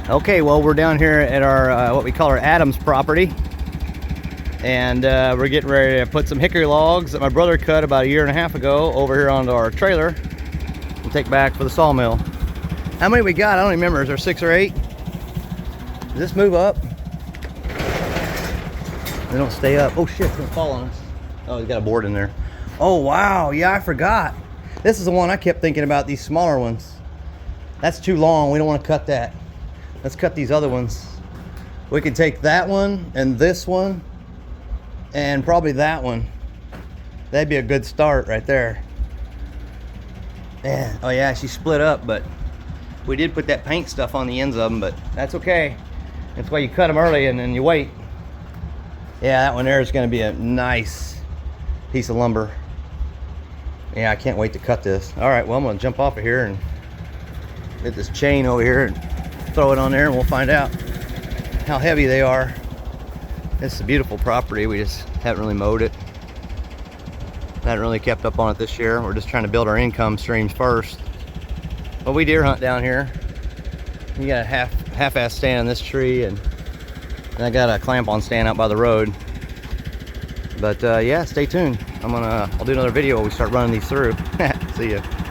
Okay, well, we're down here at our what we call our Adams property, and we're getting ready to put some hickory logs that my brother cut about 1.5 years ago over here onto our trailer and take back for the sawmill. How many we got? I don't remember. Is there 6 or 8? Does this move up? They don't stay up. Oh shit, it's gonna fall on us. Oh, he's got a board in there. Oh wow, yeah, I forgot. This is the one I kept thinking about, these smaller ones. That's too long, we don't want to cut that. Let's cut these other ones. We could take that one and this one and probably that one. That'd be a good start right there. Yeah. Oh yeah, she split up, but we did put that paint stuff on the ends of them, but that's okay. That's why you cut them early and then you wait. Yeah, that one there is going to be a nice piece of lumber. Yeah, I can't wait to cut this. All right, well, I'm going to jump off of here and get this chain over here and throw it on there, and we'll find out how heavy they are. It's a beautiful property. We just haven't really mowed it. Haven't really kept up on it this year. We're just trying to build our income streams first. But we deer hunt down here. You got a half-ass stand in this tree, and I got a clamp-on stand out by the road. But yeah, stay tuned. I'll do another video when we start running these through. See ya.